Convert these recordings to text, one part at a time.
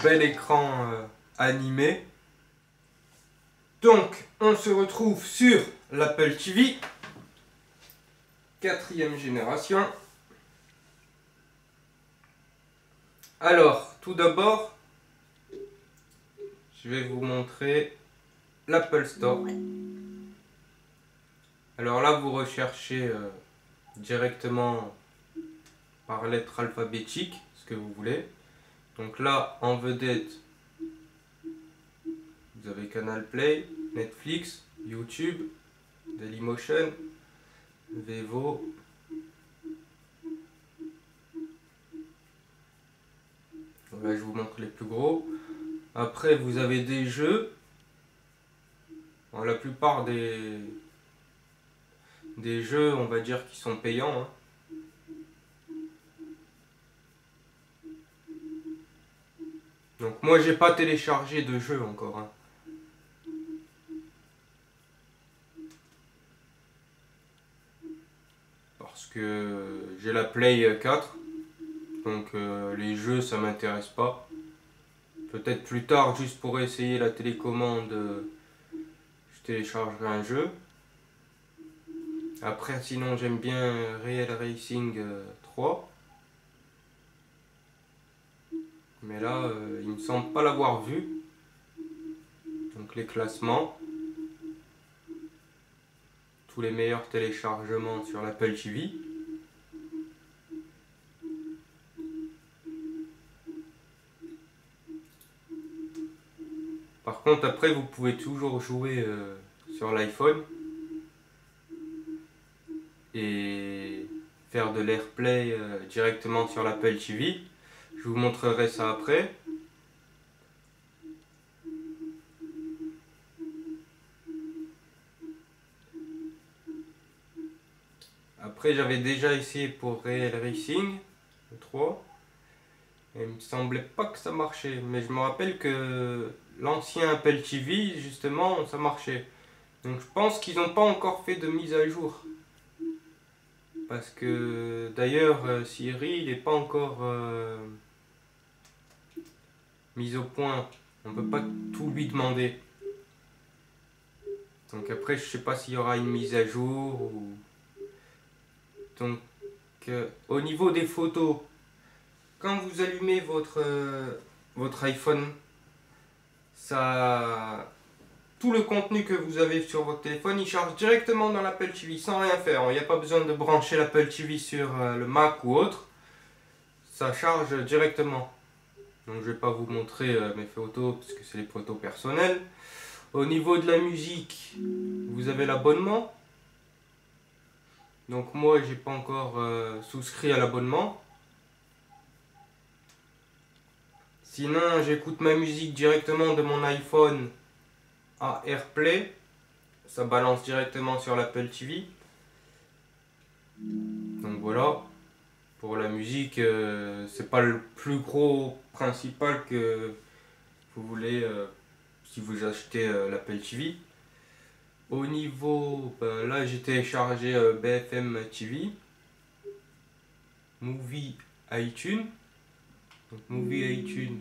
bel écran animé. Donc, on se retrouve sur l'Apple TV, 4e génération. Alors, tout d'abord, je vais vous montrer l'Apple Store. Alors là, vous recherchez directement par lettre alphabétique ce que vous voulez. Donc là, en vedette, vous avez Canal Play, Netflix, YouTube, Dailymotion, Vevo. Là, je vous montre les plus gros. Après, vous avez des jeux. Bon, la plupart des jeux, on va dire, qui sont payants. Hein. Donc moi, j'ai pas téléchargé de jeu encore. Hein. Parce que j'ai la Play 4. Donc les jeux, ça m'intéresse pas. Peut-être plus tard, juste pour essayer la télécommande, je téléchargerai un jeu. Après, sinon, j'aime bien Real Racing 3. Mais là, il me semble pas l'avoir vu. Donc les classements. Tous les meilleurs téléchargements sur l'Apple TV. Par contre, après, vous pouvez toujours jouer sur l'iPhone et faire de l'AirPlay directement sur l'Apple TV. Je vous montrerai ça après. Après, j'avais déjà essayé pour Real Racing 3. Et il me semblait pas que ça marchait. Mais je me rappelle que l'ancien Apple TV, justement, ça marchait. Donc je pense qu'ils n'ont pas encore fait de mise à jour. Parce que d'ailleurs, Siri, il n'est pas encore mis au point. On ne peut pas tout lui demander. Donc après, je sais pas s'il y aura une mise à jour. Ou... Donc, au niveau des photos, quand vous allumez votre iPhone, ça, tout le contenu que vous avez sur votre téléphone, il charge directement dans l'Apple TV sans rien faire. Il n'y a pas besoin de brancher l'Apple TV sur le Mac ou autre. Ça charge directement. Donc je ne vais pas vous montrer mes photos parce que c'est les photos personnelles. Au niveau de la musique, vous avez l'abonnement. Donc moi, j'ai pas encore souscrit à l'abonnement. Sinon, j'écoute ma musique directement de mon iPhone à AirPlay. Ça balance directement sur l'Apple TV. Donc voilà. Pour la musique, c'est pas le plus gros principal que vous voulez si vous achetez l'Apple TV. Au niveau, là j'ai téléchargé BFM TV, Movie iTunes. Donc Movie iTunes.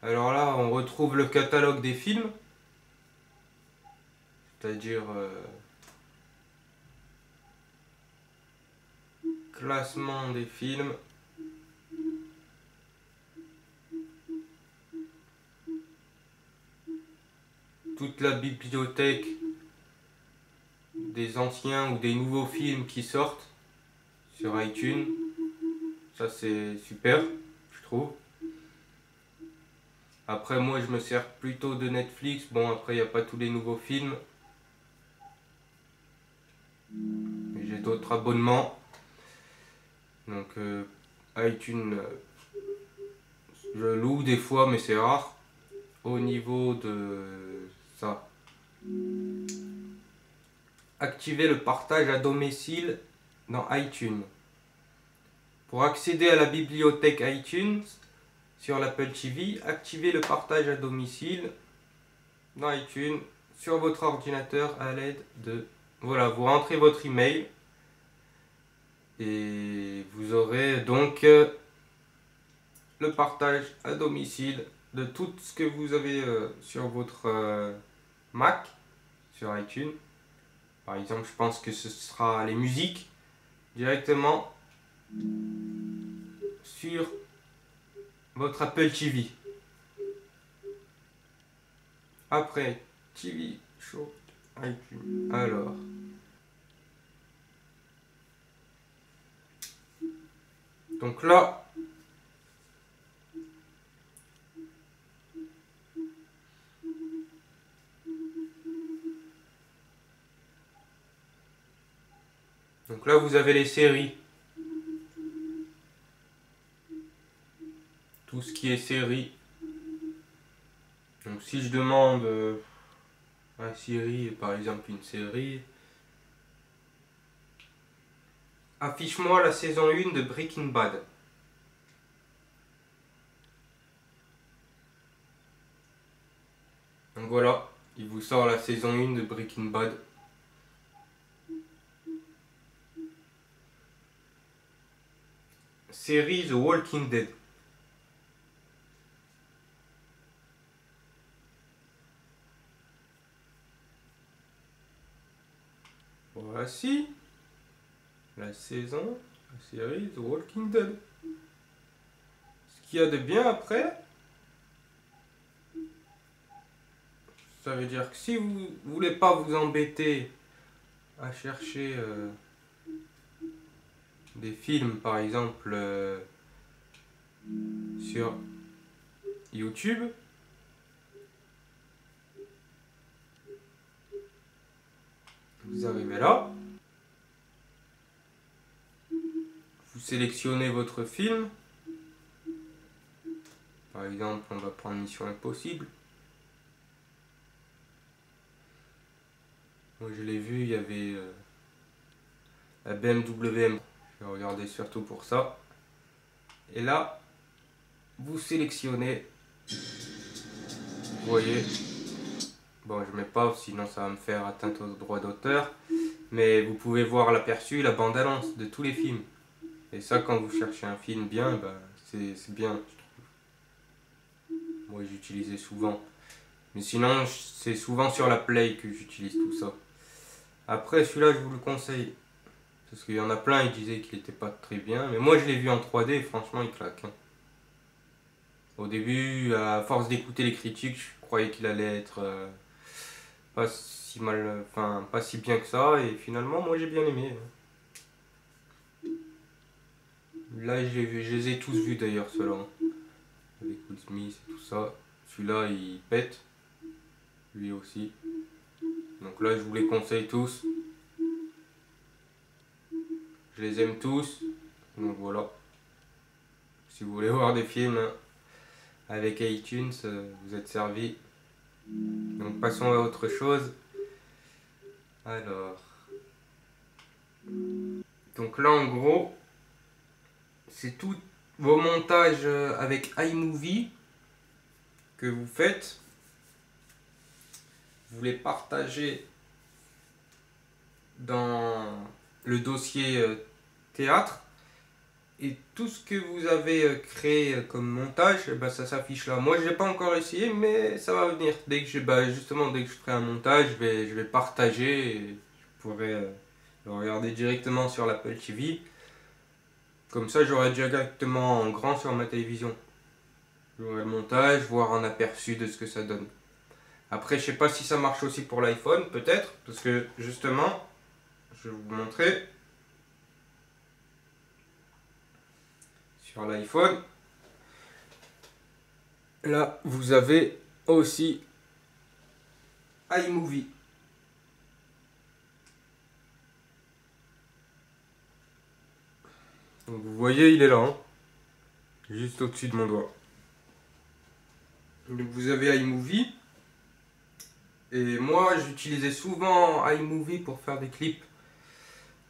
Alors là, on retrouve le catalogue des films. C'est-à-dire classement des films. Toute la bibliothèque des anciens ou des nouveaux films qui sortent sur iTunes. Ça c'est super, je trouve. Après moi je me sers plutôt de Netflix. Bon après il n'y a pas tous les nouveaux films. J'ai d'autres abonnements. Donc iTunes, je loue des fois mais c'est rare. Au niveau de ça, activer le partage à domicile dans iTunes. Pour accéder à la bibliothèque iTunes sur l'Apple TV, activez le partage à domicile dans iTunes sur votre ordinateur à l'aide de voilà, vous rentrez votre email et vous aurez donc le partage à domicile de tout ce que vous avez sur votre Mac, sur iTunes. Par exemple, je pense que ce sera les musiques directement sur votre Apple TV. Après, TV Show iTunes. Alors, donc là, vous avez les séries. Tout ce qui est série. Donc si je demande à Siri, par exemple une série, affiche-moi la saison 1 de Breaking Bad. Donc voilà, il vous sort la saison 1 de Breaking Bad. Série The Walking Dead. Voici la saison, la série The Walking Dead. Ce qu'il y a de bien après, ça veut dire que si vous voulez pas vous embêter à chercher des films par exemple sur YouTube, vous arrivez là, vous sélectionnez votre film, par exemple on va prendre Mission Impossible. Moi je l'ai vu, il y avait la BMW, je vais regarder surtout pour ça. Et là, vous sélectionnez, vous voyez, bon je mets pas sinon ça va me faire atteinte aux droits d'auteur, mais vous pouvez voir l'aperçu, la bande-annonce de tous les films. Et ça quand vous cherchez un film bien, ben, c'est bien, je trouve. Moi j'utilisais souvent. Mais sinon c'est souvent sur la Play que j'utilise tout ça. Après celui-là je vous le conseille. Parce qu'il y en a plein, ils disaient qu'il était pas très bien. Mais moi je l'ai vu en 3D et franchement il claque. Hein. Au début, à force d'écouter les critiques, je croyais qu'il allait être pas si mal, enfin pas si bien que ça. Et finalement moi j'ai bien aimé. Là je les ai tous vus d'ailleurs ceux-là. Hein. Avec Will Smith et tout ça. Celui-là il pète. Lui aussi. Donc là je vous les conseille tous. Je les aime tous. Donc voilà. Si vous voulez voir des films avec iTunes, vous êtes servi. Donc passons à autre chose. Alors. Donc là en gros, c'est tous vos montages avec iMovie que vous faites. Vous les partagez dans le dossier théâtre. Et tout ce que vous avez créé comme montage, bah, ça s'affiche là. Moi je l'ai pas encore essayé, mais ça va venir. Dès que justement dès que je ferai un montage, je vais partager et je pourrai le regarder directement sur l'Apple TV. Comme ça j'aurai directement en grand sur ma télévision. J'aurai le montage, voir un aperçu de ce que ça donne. Après je sais pas si ça marche aussi pour l'iPhone, peut-être, parce que justement, je vais vous montrer. Sur l'iPhone, là vous avez aussi iMovie. Donc vous voyez il est là, hein, juste au-dessus de mon doigt. Donc vous avez iMovie. Et moi j'utilisais souvent iMovie pour faire des clips.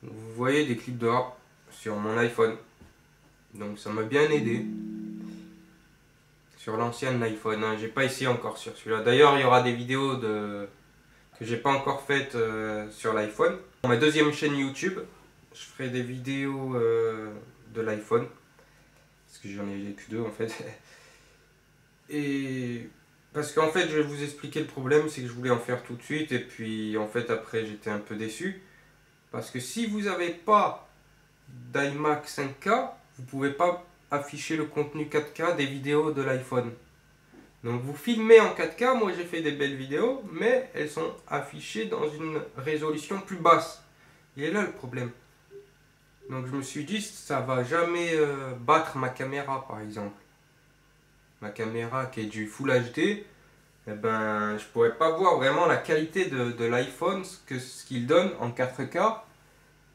Vous voyez des clips de rap sur mon iPhone. Donc ça m'a bien aidé. Sur l'ancien iPhone, hein. J'ai pas essayé encore sur celui-là. D'ailleurs il y aura des vidéos de que j'ai pas encore faite sur l'iPhone. Pour ma deuxième chaîne YouTube, je ferai des vidéos de l'iPhone, parce que j'en ai que deux en fait. Et parce qu'en fait, je vais vous expliquer le problème, c'est que je voulais en faire tout de suite, et puis en fait après j'étais un peu déçu. Parce que si vous n'avez pas d'iMac 5K, vous ne pouvez pas afficher le contenu 4K des vidéos de l'iPhone. Donc vous filmez en 4K, moi j'ai fait des belles vidéos, mais elles sont affichées dans une résolution plus basse. Il est là le problème. Donc je me suis dit, ça va jamais battre ma caméra par exemple. Ma caméra qui est du Full HD, eh ben, je pourrais pas voir vraiment la qualité de l'iPhone, ce qu'il donne en 4K,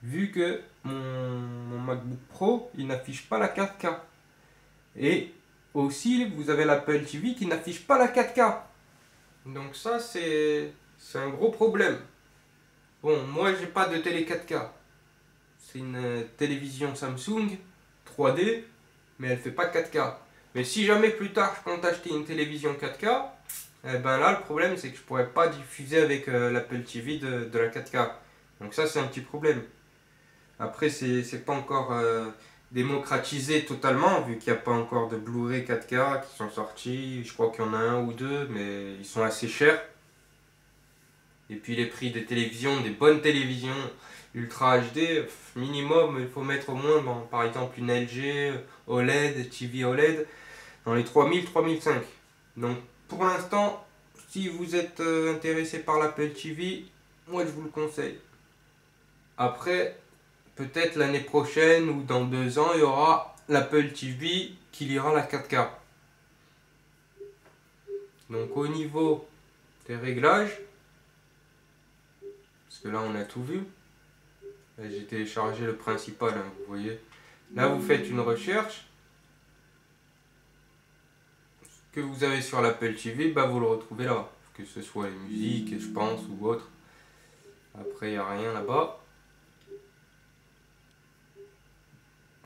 vu que mon MacBook Pro, il n'affiche pas la 4K. Et aussi, vous avez l'Apple TV qui n'affiche pas la 4K. Donc ça, c'est un gros problème. Bon, moi, j'ai pas de télé 4K. C'est une télévision Samsung 3D, mais elle fait pas 4K. Mais si jamais plus tard, je compte acheter une télévision 4K, eh ben là, le problème, c'est que je pourrais pas diffuser avec l'Apple TV de la 4K. Donc ça, c'est un petit problème. Après, c'est pas encore démocratisé totalement, vu qu'il n'y a pas encore de Blu-ray 4K qui sont sortis. Je crois qu'il y en a un ou deux, mais ils sont assez chers. Et puis les prix des télévisions, des bonnes télévisions Ultra HD, minimum, il faut mettre au moins, bon, par exemple, une LG OLED, TV OLED, dans les 3000-3005. Donc, pour l'instant, si vous êtes intéressé par l'Apple TV, moi je vous le conseille. Après, peut-être l'année prochaine ou dans 2 ans, il y aura l'Apple TV qui lira la 4K. Donc au niveau des réglages, parce que là on a tout vu, j'ai téléchargé le principal, hein, vous voyez. Là vous faites une recherche, ce que vous avez sur l'Apple TV, bah, vous le retrouvez là, que ce soit les musiques, je pense, ou autre. Après il n'y a rien là-bas.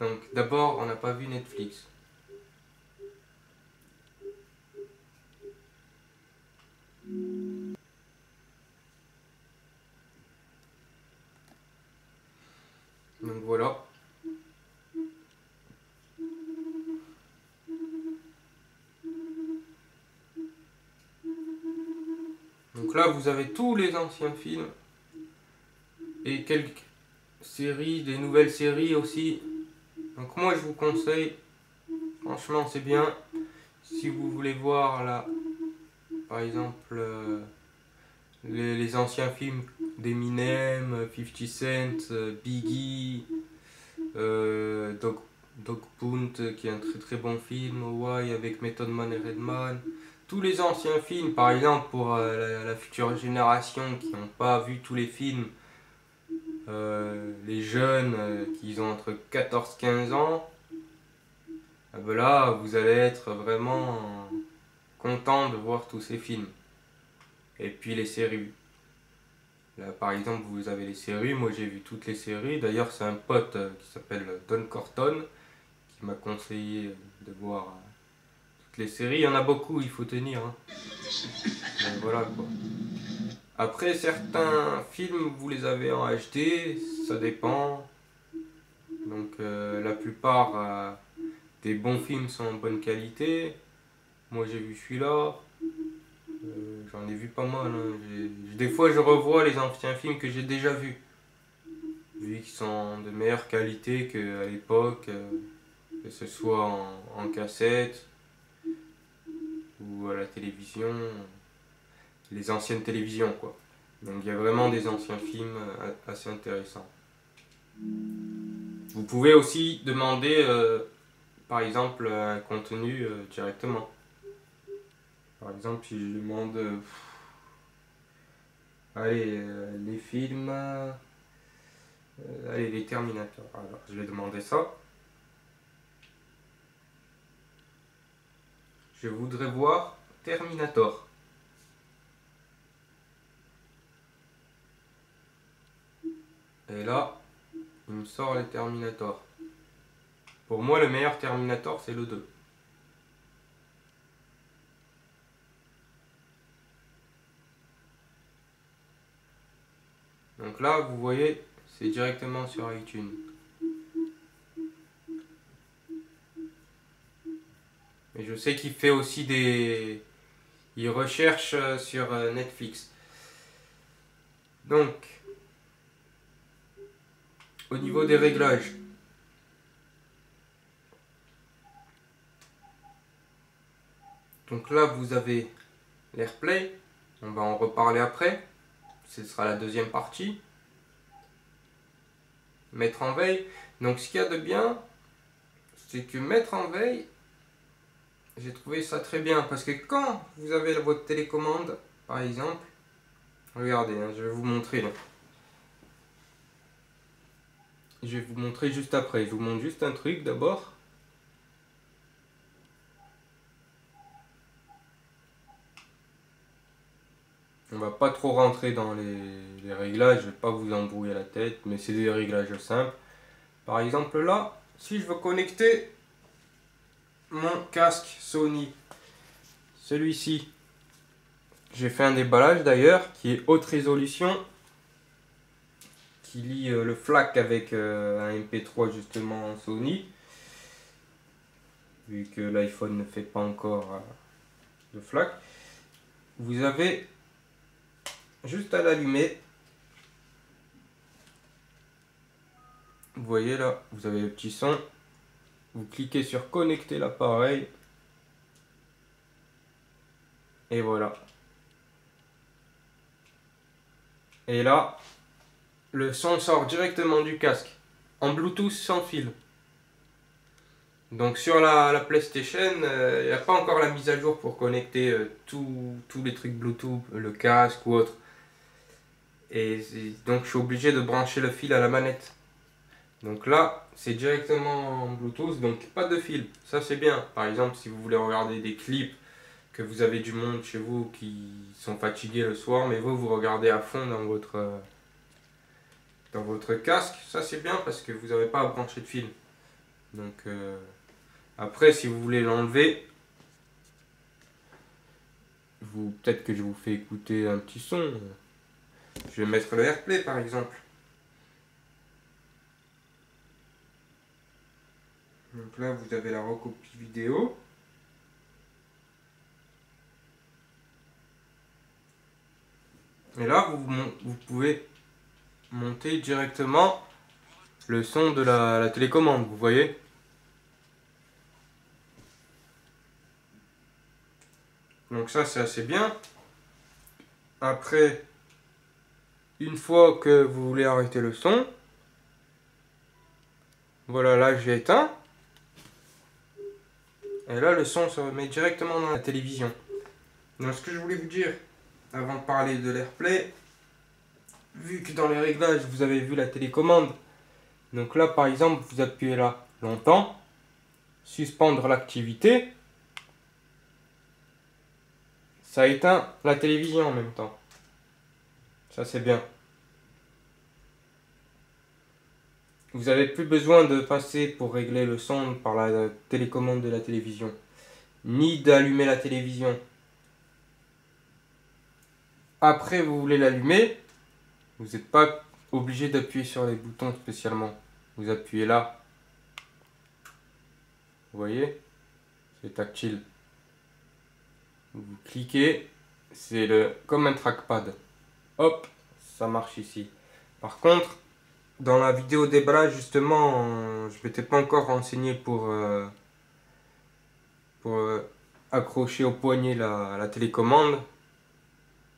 Donc d'abord, on n'a pas vu Netflix. Donc voilà. Donc là, vous avez tous les anciens films et quelques séries, des nouvelles séries aussi. Donc moi, je vous conseille, franchement, c'est bien. Si vous voulez voir là, par exemple, les anciens films d'Eminem, 50 Cent, Biggie, Dog Pound, qui est un très très bon film, Hawaii avec Method Man et Redman. Tous les anciens films, par exemple, pour la future génération qui n'ont pas vu tous les films, les jeunes qui ont entre 14-15 ans, ben là, vous allez être vraiment content de voir tous ces films. Et puis les séries. Là, par exemple, vous avez les séries, moi j'ai vu toutes les séries. D'ailleurs, c'est un pote qui s'appelle Don Corton qui m'a conseillé de voir toutes les séries. Il y en a beaucoup, il faut tenir. Hein. Donc, voilà quoi. Après, certains films, vous les avez en HD, ça dépend. Donc, la plupart des bons films sont en bonne qualité. Moi, j'ai vu celui-là. J'en ai vu pas mal. Hein. Des fois, je revois les anciens films que j'ai déjà vus. Vu qu'ils sont de meilleure qualité qu'à l'époque, que ce soit en cassette ou à la télévision, les anciennes télévisions quoi. Donc il y a vraiment des anciens films assez intéressants. Vous pouvez aussi demander par exemple un contenu directement. Par exemple si je demande allez les films allez les Terminator. Alors je vais demander ça. Je voudrais voir Terminator. Et là, il me sort les Terminator. Pour moi, le meilleur Terminator, c'est le 2. Donc là, vous voyez, c'est directement sur iTunes. Et je sais qu'il fait aussi des... Il recherche sur Netflix. Donc, au niveau des réglages. Donc là, vous avez l'AirPlay. On va en reparler après. Ce sera la deuxième partie. Mettre en veille. Donc ce qu'il y a de bien, c'est que mettre en veille, j'ai trouvé ça très bien. Parce que quand vous avez votre télécommande, par exemple, regardez, hein, je vais vous montrer là. Je vais vous montrer juste après. Je vous montre juste un truc d'abord. On va pas trop rentrer dans les réglages, je vais pas vous embrouiller la tête, mais c'est des réglages simples. Par exemple là, si je veux connecter mon casque Sony, celui-ci, j'ai fait un déballage d'ailleurs qui est haute résolution, qui lie le FLAC avec un MP3 justement Sony, vu que l'iPhone ne fait pas encore le FLAC. Vous avez juste à l'allumer. Vous voyez là, vous avez le petit son. Vous cliquez sur connecter l'appareil. Et voilà. Et là, le son sort directement du casque. En Bluetooth sans fil. Donc sur la PlayStation, il n'y a pas encore la mise à jour pour connecter tous les trucs Bluetooth, le casque ou autre. Et donc je suis obligé de brancher le fil à la manette. Donc là, c'est directement en Bluetooth, donc pas de fil. Ça c'est bien. Par exemple, si vous voulez regarder des clips, que vous avez du monde chez vous qui sont fatigués le soir, mais vous regardez à fond dans votre casque, ça c'est bien parce que vous n'avez pas à brancher de fil. Donc après, si vous voulez l'enlever, peut-être que je vous fais écouter un petit son. Je vais mettre le AirPlay par exemple. Donc là, vous avez la recopie vidéo. Et là, vous pouvez monter directement le son de la télécommande, vous voyez. Donc ça, c'est assez bien. Après, une fois que vous voulez arrêter le son, voilà, là j'ai éteint. Et là, le son se remet directement dans la télévision. Donc ce que je voulais vous dire, avant de parler de l'AirPlay, vu que dans les réglages, vous avez vu la télécommande. Donc là, par exemple, vous appuyez là longtemps, suspendre l'activité. Ça éteint la télévision en même temps. Ça, c'est bien. Vous n'avez plus besoin de passer pour régler le son par la télécommande de la télévision, ni d'allumer la télévision. Après, vous voulez l'allumer, vous n'êtes pas obligé d'appuyer sur les boutons spécialement. Vous appuyez là. Vous voyez, c'est tactile. Vous cliquez, c'est comme un trackpad. Hop, ça marche ici. Par contre, dans la vidéo déballage, justement, je ne m'étais pas encore renseigné pour accrocher au poignet la télécommande.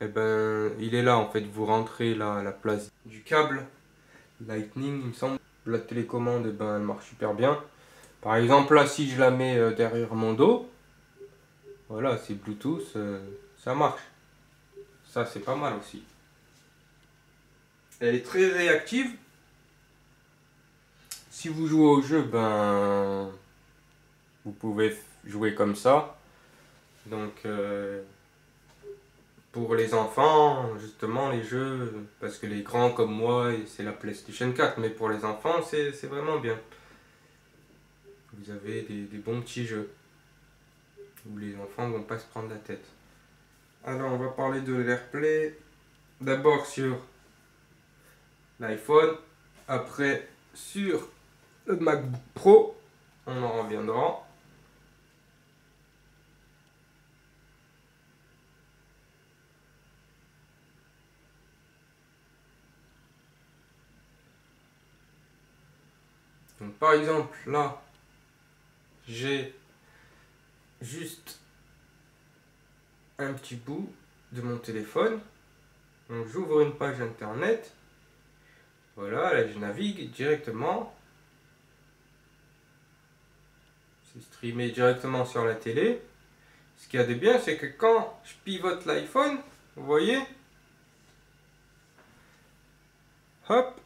Et ben, il est là en fait. Vous rentrez là à la place du câble Lightning, il me semble. La télécommande, eh ben, elle marche super bien. Par exemple, là, si je la mets derrière mon dos, voilà, c'est Bluetooth, ça marche. Ça, c'est pas mal aussi. Elle est très réactive. Si vous jouez au jeu, ben, vous pouvez jouer comme ça. Donc, pour les enfants, justement, les jeux, parce que les grands comme moi, c'est la PlayStation 4, mais pour les enfants, c'est vraiment bien. Vous avez des bons petits jeux où les enfants ne vont pas se prendre la tête. Alors, on va parler de l'AirPlay. D'abord sur l'iPhone. Après, sur le MacBook Pro, on en reviendra. Donc par exemple, là, j'ai juste un petit bout de mon téléphone. Donc j'ouvre une page internet. Voilà, là je navigue directement. C'est streamé directement sur la télé. Ce qu'il y a de bien, c'est que quand je pivote l'iPhone, vous voyez, hop,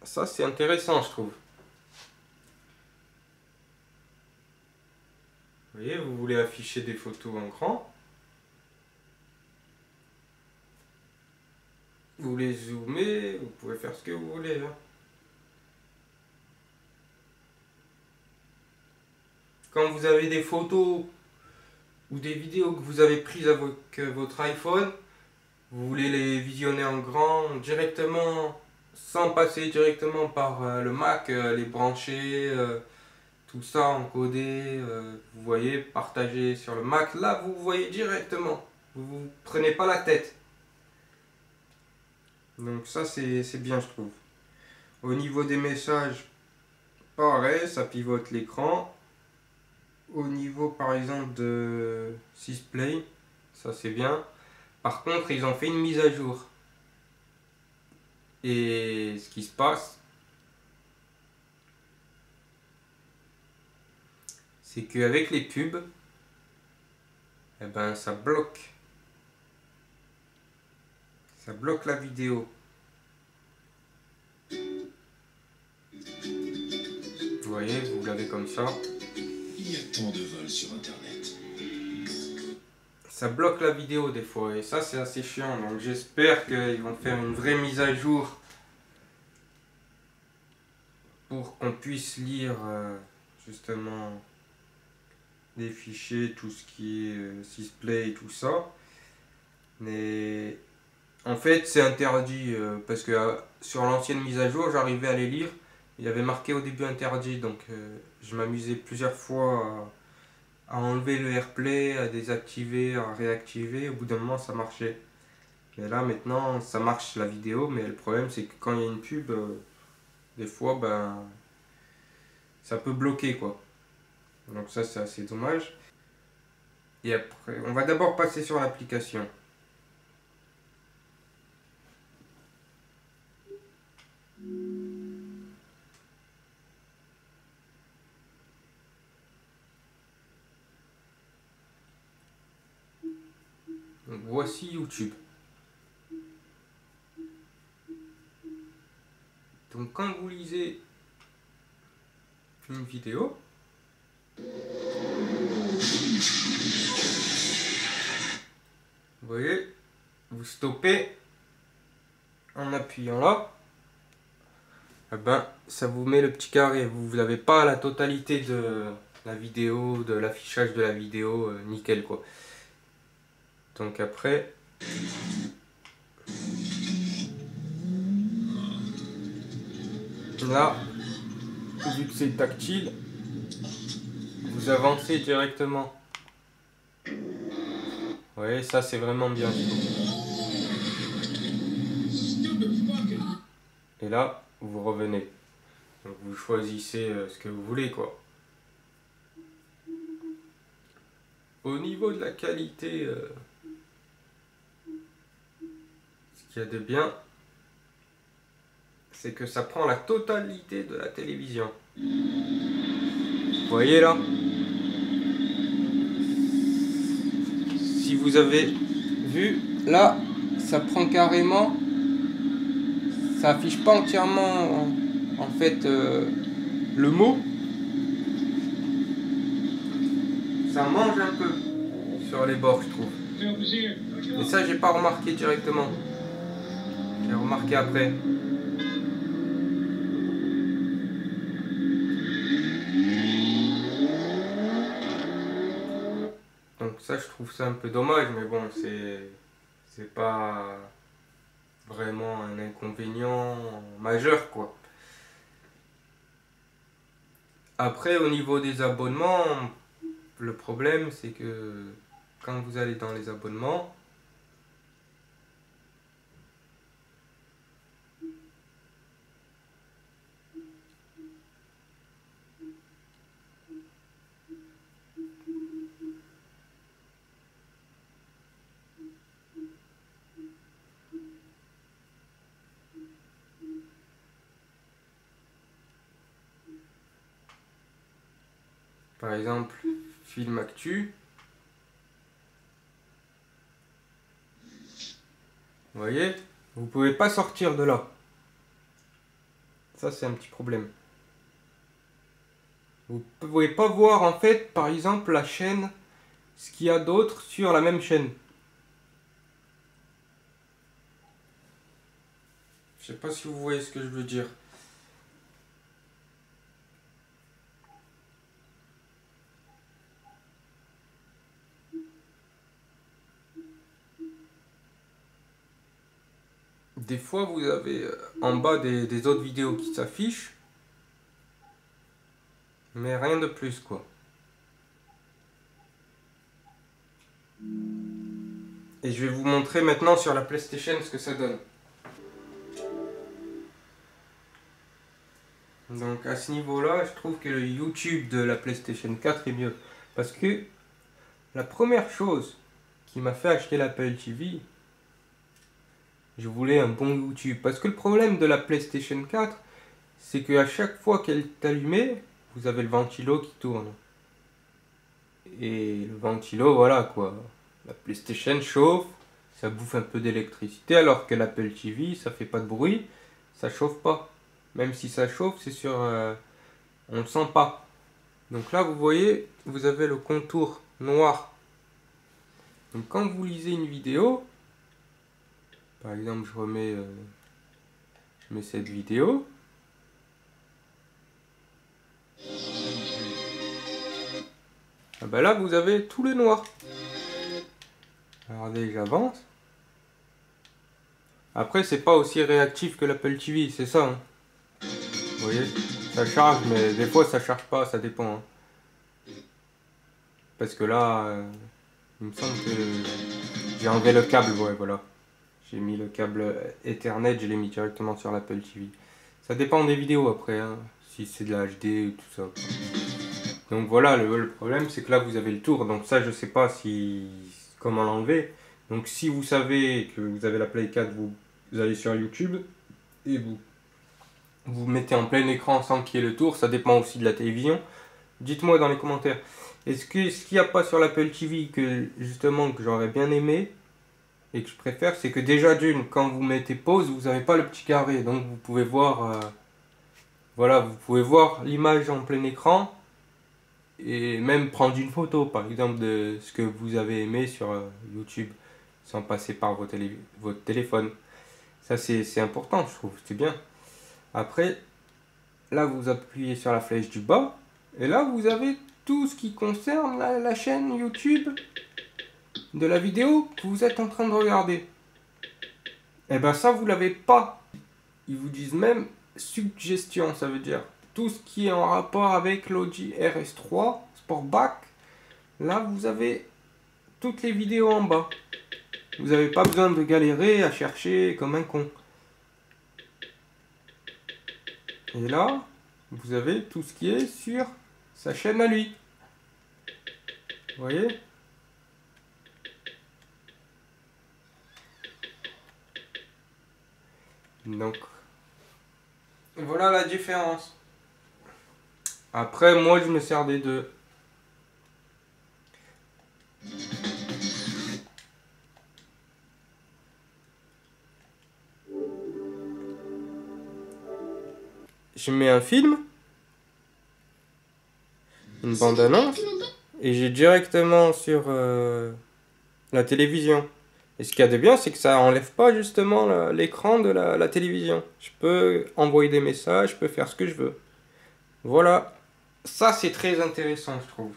ça c'est intéressant je trouve. Vous voyez, vous voulez afficher des photos en grand. Vous voulez zoomer, vous pouvez faire ce que vous voulez. Hein. Quand vous avez des photos ou des vidéos que vous avez prises avec votre iPhone, vous voulez les visionner en grand directement, sans passer directement par le Mac, les brancher, tout ça encodé, vous voyez, partager sur le Mac. Là, vous voyez directement, vous ne prenez pas la tête. Donc ça, c'est bien, je trouve. Au niveau des messages, pareil, ça pivote l'écran. Au niveau, par exemple, de Sysplay, ça c'est bien. Par contre, ils ont fait une mise à jour. Et ce qui se passe, c'est qu'avec les pubs, eh ben, ça bloque. Ça bloque la vidéo. Vous voyez, vous l'avez comme ça. Il y a tant de vols sur Internet. Ça bloque la vidéo des fois et ça c'est assez chiant. Donc j'espère qu'ils vont faire une vraie mise à jour pour qu'on puisse lire justement des fichiers, tout ce qui est Sysplay et tout ça. Mais en fait c'est interdit parce que sur l'ancienne mise à jour j'arrivais à les lire. Il y avait marqué au début interdit, donc je m'amusais plusieurs fois à enlever le AirPlay, à désactiver, à réactiver. Au bout d'un moment ça marchait. Mais là maintenant ça marche la vidéo, mais le problème c'est que quand il y a une pub, des fois ben ça peut bloquer quoi. Donc ça c'est assez dommage. Et après, on va d'abord passer sur l'application. Donc voici YouTube. Donc quand vous lisez une vidéo, vous voyez, vous stoppez en appuyant là, eh ben, ça vous met le petit carré. Vous n'avez pas la totalité de la vidéo, de l'affichage de la vidéo, nickel quoi. Donc après, là, vu que c'est tactile, vous avancez directement. Vous voyez, ça c'est vraiment bien. Et là, vous revenez. Donc vous choisissez ce que vous voulez quoi. Au niveau de la qualité, ce qu'il y a de bien, c'est que ça prend la totalité de la télévision. Vous voyez là? Si vous avez vu, là, ça prend carrément, ça affiche pas entièrement en fait le mot. Ça mange un peu sur les bords, je trouve. Et ça, j'ai pas remarqué directement. J'ai remarqué après. Donc ça, je trouve ça un peu dommage, mais bon, c'est pas vraiment un inconvénient majeur, quoi. Après, au niveau des abonnements, le problème c'est que quand vous allez dans les abonnements, par exemple, Film Actu, vous voyez, vous pouvez pas sortir de là. Ça, c'est un petit problème. Vous pouvez pas voir, en fait, par exemple, la chaîne, ce qu'il y a d'autre sur la même chaîne. Je sais pas si vous voyez ce que je veux dire. Des fois, vous avez en bas des autres vidéos qui s'affichent, mais rien de plus, quoi. Et je vais vous montrer maintenant sur la PlayStation ce que ça donne. Donc à ce niveau-là, je trouve que le YouTube de la PlayStation 4 est mieux. Parce que la première chose qui m'a fait acheter l'Apple TV, je voulais un bon YouTube. Parce que le problème de la PlayStation 4, c'est qu'à chaque fois qu'elle est allumée, vous avez le ventilo qui tourne. Et le ventilo, voilà quoi. La PlayStation chauffe, ça bouffe un peu d'électricité, alors que l'Apple TV, ça fait pas de bruit, ça chauffe pas. Même si ça chauffe, c'est sur... on le sent pas. Donc là, vous voyez, vous avez le contour noir. Donc quand vous lisez une vidéo, par exemple, je mets cette vidéo. Ah ben là, vous avez tout le noir. Regardez, j'avance. Après, c'est pas aussi réactif que l'Apple TV, c'est ça. Hein. Vous voyez, ça charge, mais des fois ça charge pas, ça dépend. Hein. Parce que là, il me semble que j'ai enlevé le câble, ouais, voilà. J'ai mis le câble Ethernet, je l'ai mis directement sur l'Apple TV. Ça dépend des vidéos après, hein, si c'est de la HD ou tout ça. Donc voilà, le problème c'est que là vous avez le tour, donc ça je sais pas comment l'enlever. Donc si vous savez que vous avez la Play 4, vous allez sur YouTube et vous mettez en plein écran sans qu'il y ait le tour, ça dépend aussi de la télévision. Dites-moi dans les commentaires, ce qu'il n'y a pas sur l'Apple TV que justement que j'aurais bien aimé et que je préfère, c'est que déjà d'une, quand vous mettez pause, vous n'avez pas le petit carré, donc vous pouvez voir, voilà, vous pouvez voir l'image en plein écran et même prendre une photo, par exemple, de ce que vous avez aimé sur YouTube, sans passer par votre téléphone. Ça c'est important, je trouve, c'est bien. Après, là vous appuyez sur la flèche du bas, et là vous avez tout ce qui concerne la chaîne YouTube de la vidéo que vous êtes en train de regarder. Et ben ça vous l'avez pas. Ils vous disent même suggestion, ça veut dire tout ce qui est en rapport avec l'Audi RS3 Sportback. Là vous avez toutes les vidéos en bas. Vous n'avez pas besoin de galérer à chercher comme un con. Et là, vous avez tout ce qui est sur sa chaîne à lui. Vous voyez ? Donc, voilà la différence. Après, moi, je me sers des deux. Je mets un film, une bande-annonce, et j'ai directement sur la télévision. Et ce qu'il y a de bien, c'est que ça enlève pas justement l'écran de la télévision. Je peux envoyer des messages, je peux faire ce que je veux. Voilà. Ça, c'est très intéressant, je trouve.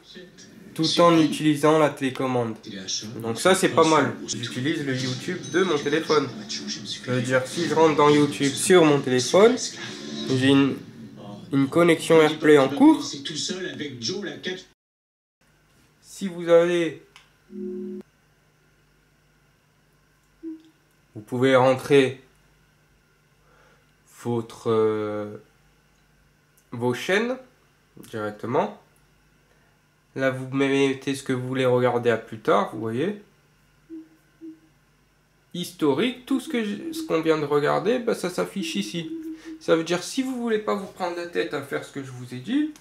tout en utilisant la télécommande. Donc ça c'est pas mal. J'utilise le YouTube de mon téléphone. Ça veut dire si je rentre dans YouTube sur mon téléphone, j'ai une connexion AirPlay en cours. Si vous allez, vous pouvez rentrer vos chaînes directement. Là, vous mettez ce que vous voulez regarder à plus tard, vous voyez. Historique, tout ce qu'on vient de regarder, bah, ça s'affiche ici. Ça veut dire si vous voulez pas vous prendre la tête à faire ce que je vous ai dit,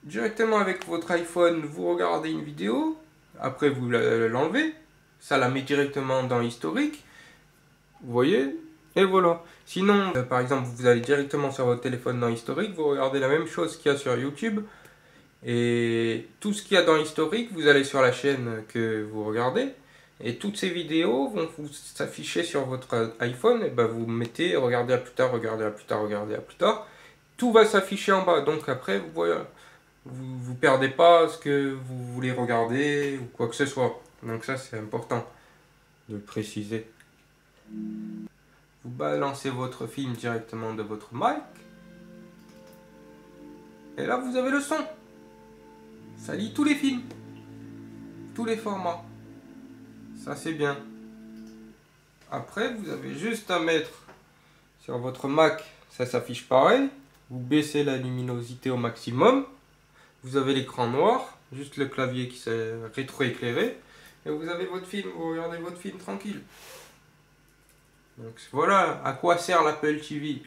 directement avec votre iPhone, vous regardez une vidéo, après vous l'enlevez, ça la met directement dans historique, vous voyez, et voilà. Sinon, par exemple, vous allez directement sur votre téléphone dans historique, vous regardez la même chose qu'il y a sur YouTube, et tout ce qu'il y a dans l'historique, vous allez sur la chaîne que vous regardez, et toutes ces vidéos vont vous s'afficher sur votre iPhone, et ben vous mettez regardez à plus tard, regardez à plus tard, regardez à plus tard. Tout va s'afficher en bas, donc après, vous voyez, vous perdez pas ce que vous voulez regarder ou quoi que ce soit. Donc ça, c'est important de le préciser. Vous balancez votre film directement de votre mic, et là, vous avez le son. Ça lit tous les films, tous les formats. Ça c'est bien. Après, vous avez juste à mettre sur votre Mac, ça s'affiche pareil. Vous baissez la luminosité au maximum. Vous avez l'écran noir, juste le clavier qui s'est rétroéclairé. Et vous avez votre film, vous regardez votre film tranquille. Donc voilà à quoi sert l'Apple TV.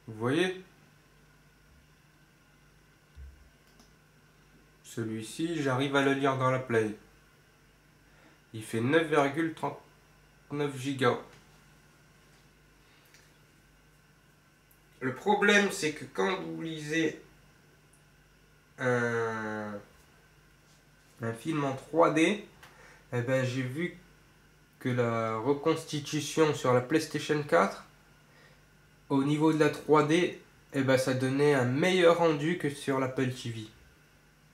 Vous voyez ? Celui-ci, j'arrive à le lire dans la Play. Il fait 9,39 Go. Le problème, c'est que quand vous lisez un film en 3D, eh ben, j'ai vu que la reconstitution sur la PlayStation 4, au niveau de la 3D, eh ben, ça donnait un meilleur rendu que sur l'Apple TV.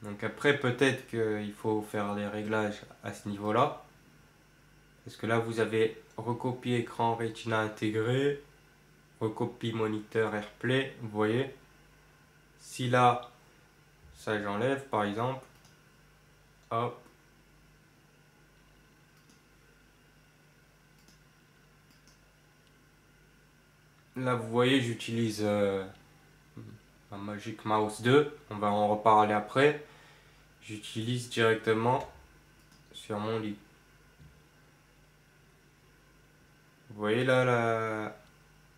Donc après, peut-être qu'il faut faire les réglages à ce niveau-là. Parce que là, vous avez recopie écran Retina intégré, recopie moniteur AirPlay, vous voyez. Si là, ça j'enlève par exemple, hop. Là, vous voyez, j'utilise un Magic Mouse 2, on va en reparler après. J'utilise directement sur mon lit. Vous voyez là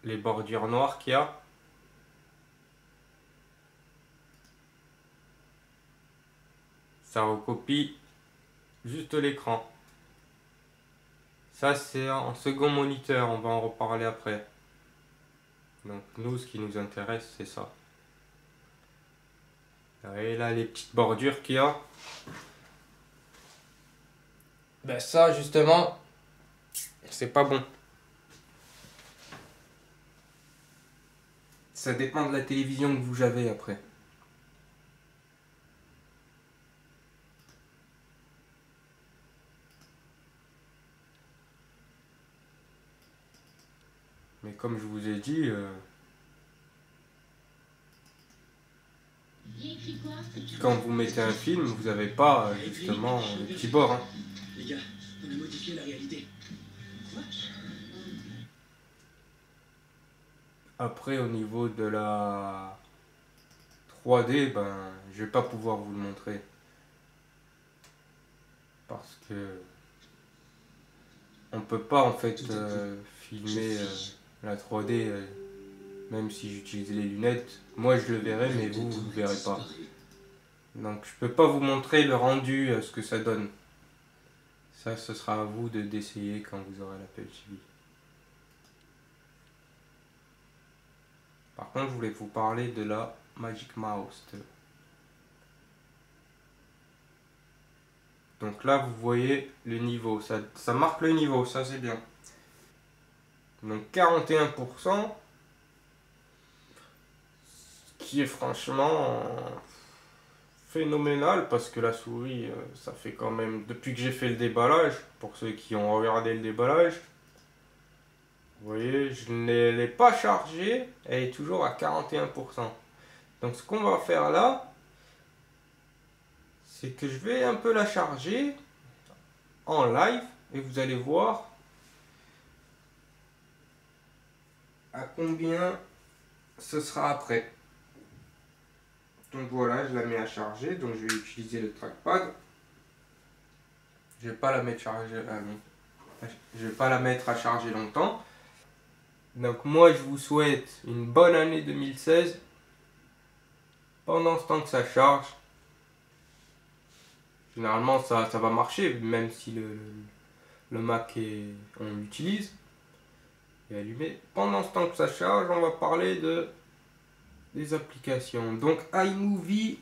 les bordures noires qu'il y a. Ça recopie juste l'écran. Ça c'est en second moniteur, on va en reparler après. Donc nous, ce qui nous intéresse, c'est ça. Et là, les petites bordures qu'il y a. Ben ça, justement, c'est pas bon. Ça dépend de la télévision que vous avez après. Mais comme je vous ai dit, quand vous mettez un film, vous n'avez pas justement le petit bord. Hein. Les gars, on a modifié la réalité. Après, au niveau de la 3D, ben, je vais pas pouvoir vous le montrer. Parce que on peut pas en fait filmer la 3D même si j'utilise les lunettes. Moi je le verrai mais vous ne le verrez pas. Donc je peux pas vous montrer le rendu, ce que ça donne. Ça ce sera à vous d'essayer quand vous aurez l'Apple TV. Par contre je voulais vous parler de la Magic Mouse 2. Donc là vous voyez le niveau, ça marque le niveau, ça c'est bien. Donc 41%, qui est franchement phénoménal parce que la souris, ça fait quand même, depuis que j'ai fait le déballage, pour ceux qui ont regardé le déballage, vous voyez, je ne l'ai pas chargée, elle est toujours à 41%. Donc ce qu'on va faire là, c'est que je vais un peu la charger en live et vous allez voir à combien ce sera après. Donc voilà, je la mets à charger, donc je vais utiliser le trackpad. Je vais pas la mettre je vais pas la mettre à charger longtemps. Donc moi je vous souhaite une bonne année 2016. Pendant ce temps que ça charge, généralement ça va marcher, même si le Mac on l'utilise. Et allumé. Pendant ce temps que ça charge, on va parler des applications. Donc iMovie,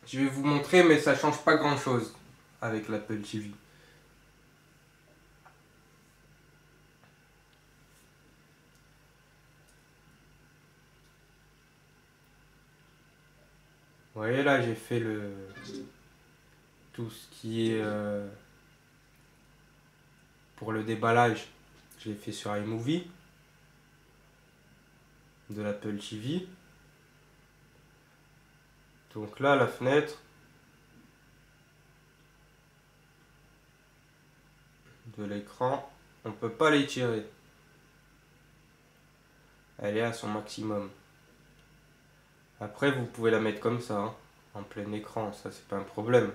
je vais vous montrer, mais ça change pas grand chose avec l'Apple TV. Vous voyez là, j'ai fait tout ce qui est pour le déballage, je l'ai fait sur iMovie de l'Apple TV. Donc là, la fenêtre de l'écran, on ne peut pas l'étirer. Elle est à son maximum. Après, vous pouvez la mettre comme ça, hein, en plein écran, ça c'est pas un problème.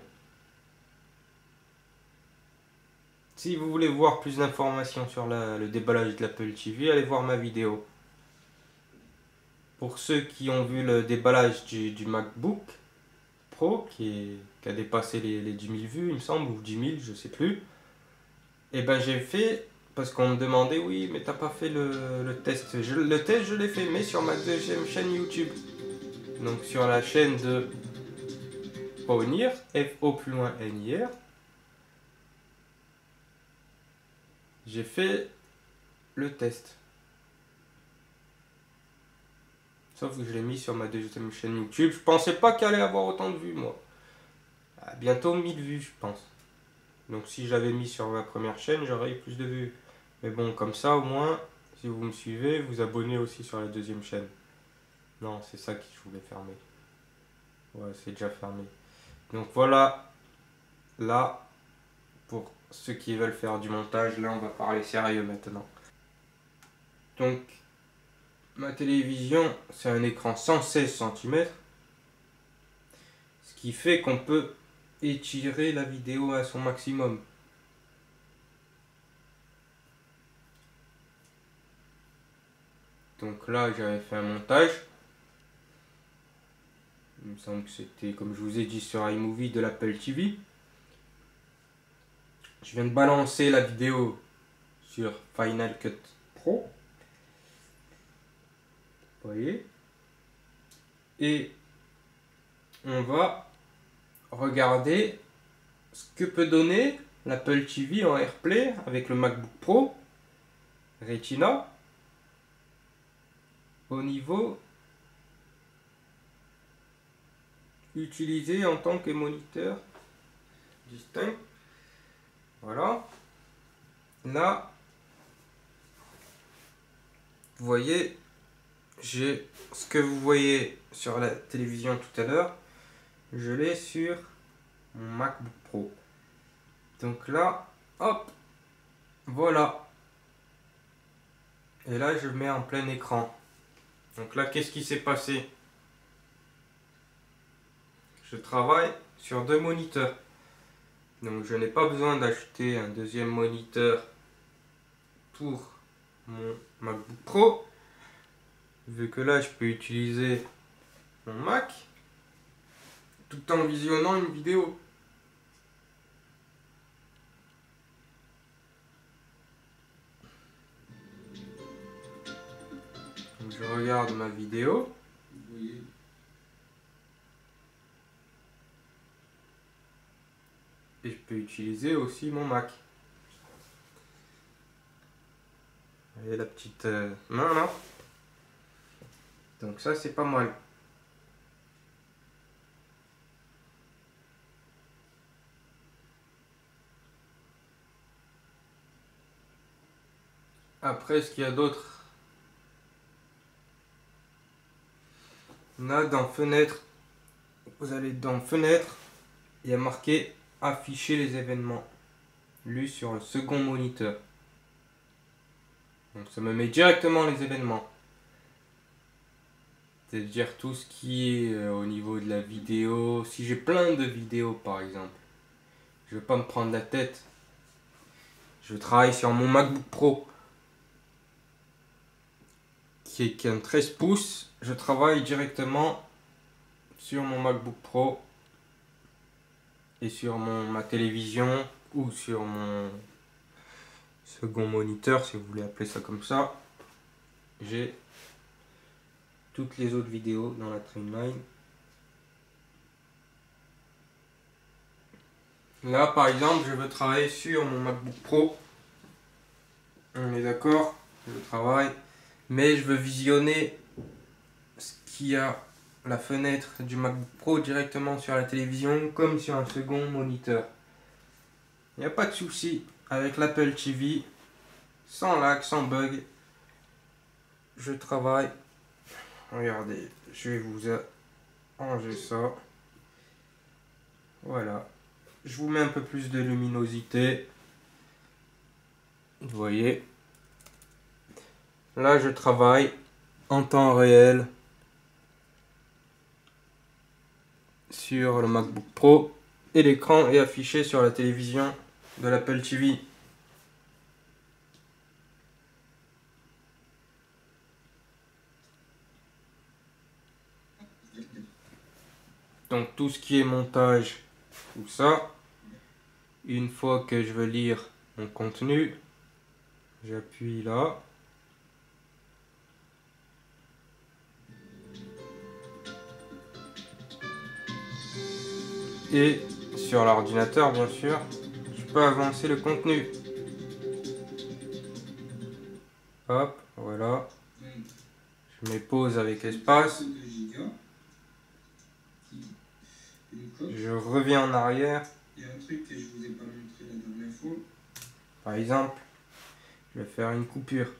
Si vous voulez voir plus d'informations sur le déballage de l'Apple TV, allez voir ma vidéo. Pour ceux qui ont vu le déballage du MacBook Pro, qui a dépassé les 10 000 vues, il me semble, ou 10 000, je sais plus. Et ben j'ai fait, parce qu'on me demandait, oui, mais t'as pas fait le test. Le test, je l'ai fait, mais sur ma deuxième chaîne YouTube. Donc sur la chaîne de Pawnir, F-O+N-I-R. J'ai fait le test. Sauf que je l'ai mis sur ma deuxième chaîne YouTube. Je pensais pas qu'elle allait avoir autant de vues, moi. Bientôt 1000 vues, je pense. Donc si j'avais mis sur ma première chaîne, j'aurais eu plus de vues. Mais bon, comme ça, au moins, si vous me suivez, vous abonnez aussi sur la deuxième chaîne. Non, c'est ça que je voulais fermer. Ouais, c'est déjà fermé. Donc voilà, là, pour ceux qui veulent faire du montage, là, on va parler sérieux maintenant. Donc, ma télévision, c'est un écran 116 cm. Ce qui fait qu'on peut étirer la vidéo à son maximum. Donc là, j'avais fait un montage. Il me semble que c'était, comme je vous ai dit, sur iMovie de l'Apple TV. Je viens de balancer la vidéo sur Final Cut Pro. Vous voyez. Et on va regarder ce que peut donner l'Apple TV en AirPlay avec le MacBook Pro Retina au niveau utilisé en tant que moniteur distinct. Voilà. Là, vous voyez, j'ai ce que vous voyez sur la télévision tout à l'heure, je l'ai sur mon MacBook Pro. Donc là, hop, voilà. Et là, je mets en plein écran. Donc là, qu'est-ce qui s'est passé? Je travaille sur deux moniteurs. Donc je n'ai pas besoin d'acheter un deuxième moniteur pour mon MacBook Pro. Vu que là, je peux utiliser mon Mac tout en visionnant une vidéo. Donc je regarde ma vidéo. Oui. Et je peux utiliser aussi mon Mac. Vous voyez la petite main là? Donc ça c'est pas mal. Après, ce qu'il y a d'autre, là dans fenêtre, vous allez dans fenêtre, il y a marqué afficher les événements lus sur le second moniteur. Donc ça me met directement les événements. C'est-à-dire tout ce qui est au niveau de la vidéo. Si j'ai plein de vidéos par exemple, je ne vais pas me prendre la tête. Je travaille sur mon MacBook Pro qui est un 13 pouces. Je travaille directement sur mon MacBook Pro et sur ma télévision ou sur mon second moniteur, si vous voulez appeler ça comme ça. J'ai toutes les autres vidéos dans la timeline. Là par exemple, je veux travailler sur mon MacBook Pro. On est d'accord, je travaille, mais je veux visionner ce qu'il y a, la fenêtre du MacBook Pro directement sur la télévision comme sur un second moniteur. Il n'y a pas de souci avec l'Apple TV, sans lag, sans bug. Je travaille. Regardez, je vais vous arranger ça. Voilà. Je vous mets un peu plus de luminosité. Vous voyez. Là, je travaille en temps réel sur le MacBook Pro et l'écran est affiché sur la télévision de l'Apple TV. Donc tout ce qui est montage, tout ça, une fois que je veux lire mon contenu, j'appuie là. Et sur l'ordinateur, bien sûr, je peux avancer le contenu. Hop, voilà. Je mets pause avec espace. Je reviens en arrière. Il y a un truc que je vous ai pas montré la dernière fois. Par exemple, je vais faire une coupure.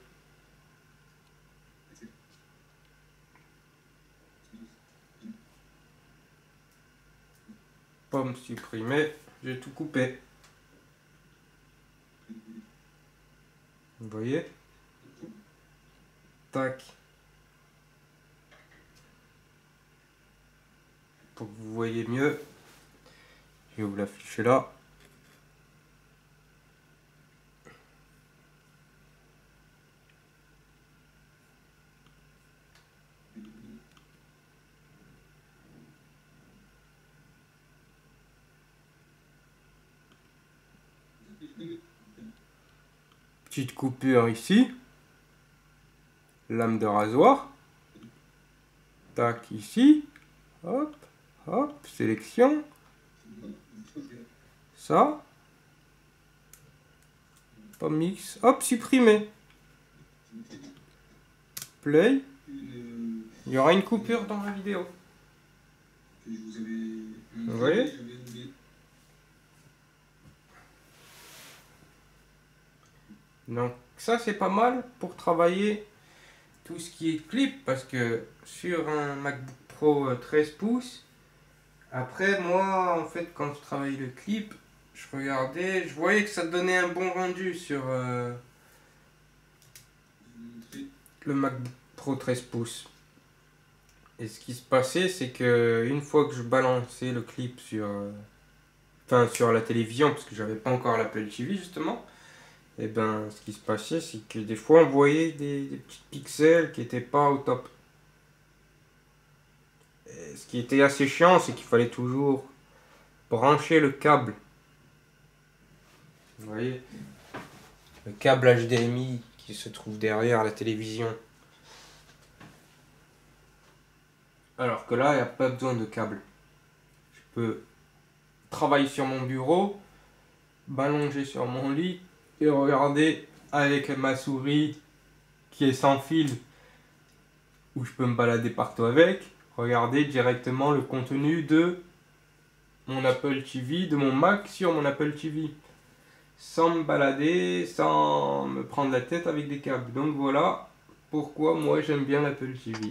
Pomme supprimée, j'ai tout coupé. Vous voyez? Tac. Pour que vous voyez mieux, je vais vous l'afficher là. Petite coupure ici. Lame de rasoir. Tac, ici. Hop, hop, sélection. Ça. Pas mix. Hop, supprimer. Play. Il y aura une coupure dans la vidéo. Vous voyez? Donc ça c'est pas mal pour travailler tout ce qui est clip, parce que sur un MacBook Pro 13 pouces, après moi en fait quand je travaillais le clip, je regardais, je voyais que ça donnait un bon rendu sur le MacBook Pro 13 pouces. Et ce qui se passait, c'est que une fois que je balançais le clip sur la télévision, parce que j'avais pas encore l'Apple TV justement, et ben ce qui se passait, c'est que des fois on voyait des petits pixels qui étaient pas au top. Et ce qui était assez chiant, c'est qu'il fallait toujours brancher le câble. Vous voyez, le câble HDMI qui se trouve derrière la télévision. Alors que là, il n'y a pas besoin de câble. Je peux travailler sur mon bureau, m'allonger sur mon lit et regarder avec ma souris qui est sans fil où je peux me balader partout avec, regarder directement le contenu de mon Apple TV, de mon Mac sur mon Apple TV, sans me balader, sans me prendre la tête avec des câbles. Donc voilà pourquoi moi j'aime bien l'Apple TV.